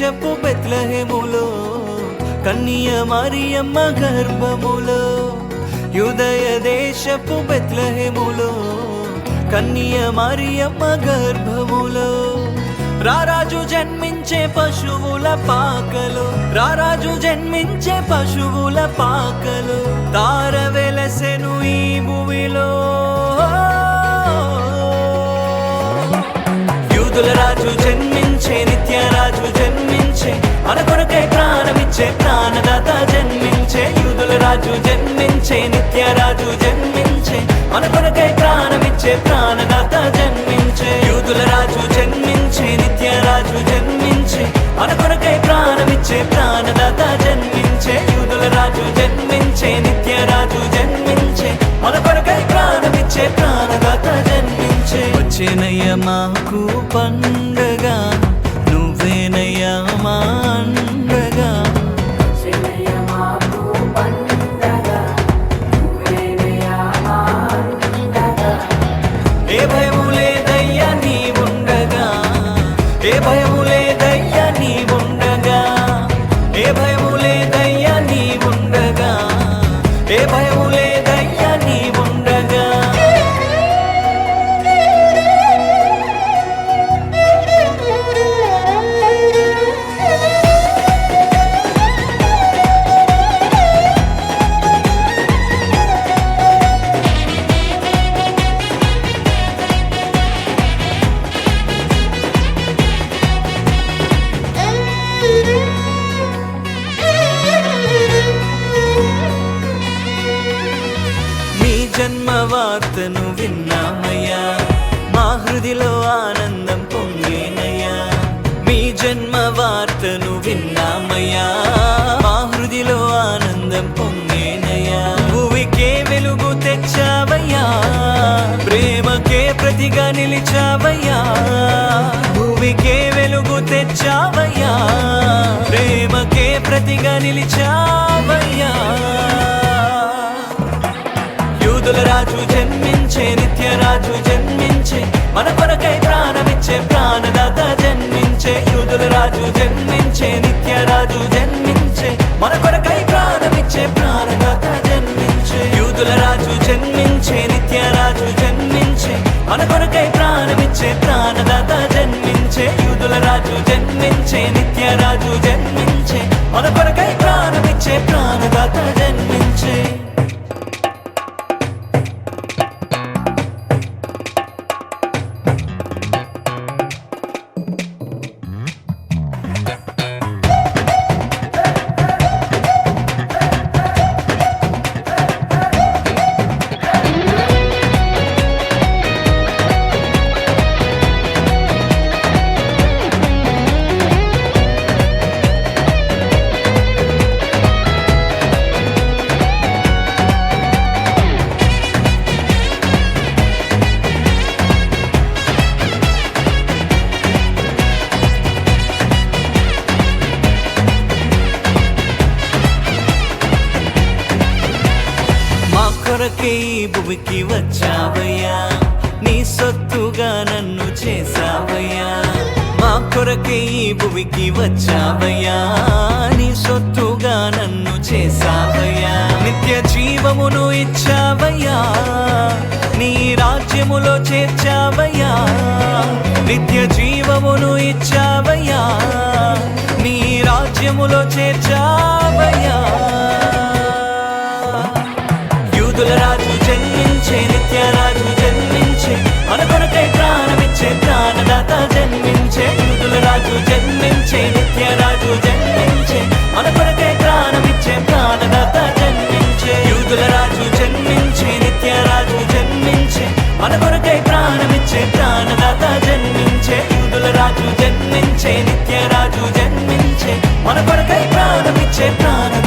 దేశపు బెత్లెహేములో కన్య మరియమ్మ గర్భములో యూదయ దేశపు బెత్లెహేములో కన్య మరియమ్మ గర్భములో రారాజు జన్మించే పశువుల పాకలు రారాజు జన్మించే పశువుల పాకలు తార వెలసెను ఈ భూమిలో యూదుల రాజు జన్మించే నిత్యరాజు జన్మించే మన కొరకై ప్రాణమిచ్చే ప్రాణదాత జన్మించే యూదుల రాజు జన్మించే నిత్యరాజు జన్మించే మన కొరకై ప్రాణమిచ్చే ప్రాణదాత జన్మించే యూదుల రాజు జన్మించే నిత్యరాజు జన్మించే మన కొరకై ప్రాణమిచ్చే ప్రాణదాత జన్మించే యూదుల రాజు జన్మించే నిత్యరాజు జన్మించే మన కొరకై ప్రాణమిచ్చే ప్రాణదాత జన్మించే వచ్చేనయ్య మాకు పండగ నువ్వేనయ్య మా అండగా ఏ భయము లేదయ్యా నీవుండగా ఏ భయము లేదయ్యా నీవుండగా ఏ భయము లేదయ్యా నీవుండగా ఏ భయము లేదయ్యా నీవుండగా జన్మ వార్తను విన్నామయ్యా మా హృదిలో ఆనందం పొంగేనయ్యా మీ జన్మ వార్తను విన్నామయ్యా మా హృదిలో ఆనందం పొంగేనయ్యా భూమికే వెలుగు తెచ్చావయ్యా ప్రేమకే ప్రతిగా నిలిచావయ్యా భూమికే వెలుగు తెచ్చావయ్యా ప్రేమకే ప్రతిగా నిలిచావయ్యా యూదుల రాజు జన్మించే నిత్యరాజు జన్మించే మన కొరకై ప్రాణమిచ్చే ప్రాణదాత జన్మించే యూదుల రాజు జన్మించే నిత్యరాజు జన్మించే మన కొరకై ప్రాణమిచ్చే ప్రాణదాత జన్మించే యూదుల రాజు జన్మించే నిత్యరాజు జన్మించే మన కొరకై ప్రాణమిచ్చే ప్రాణదాత జన్మించే యూదుల రాజు జన్మించే నిత్యరాజు జన్మించే మన కొరకై ప్రాణమిచ్చే ప్రాణదాత జన్మించే కొరకే ఈ భూమికి వచ్చావయ్యా నీ సొత్తుగా నన్ను చేసావయ్యా మా కొరకే ఈ భూమికి వచ్చావయ్యా నీ సొత్తుగా నన్ను చేసావయ్యా నిత్య జీవమును ఇచ్చావయ్యా నీ రాజ్యములో చేర్చావయ్యా నిత్య జీవమును ఇచ్చావయ్యా నీ రాజ్యములో చేర్చావయ్యా యూదుల రాజు జన్మించే నిత్యరాజు జన్మించే మన కొరకై ప్రాణమిచ్చే ప్రాణదాత జన్మించే యూదుల రాజు జన్మించే నిత్యరాజు జన్మించే మన కొరకై ప్రాణమిచ్చే ప్రాణదాత జన్మించే యూదుల రాజు జన్మించే నిత్యరాజు జన్మించే మన కొరకై ప్రాణమిచ్చే ప్రాణదాత జన్మించే యూదుల రాజు జన్మించే నిత్యరాజు జన్మించే మన కొరకై ప్రాణమిచ్చే ప్రాణ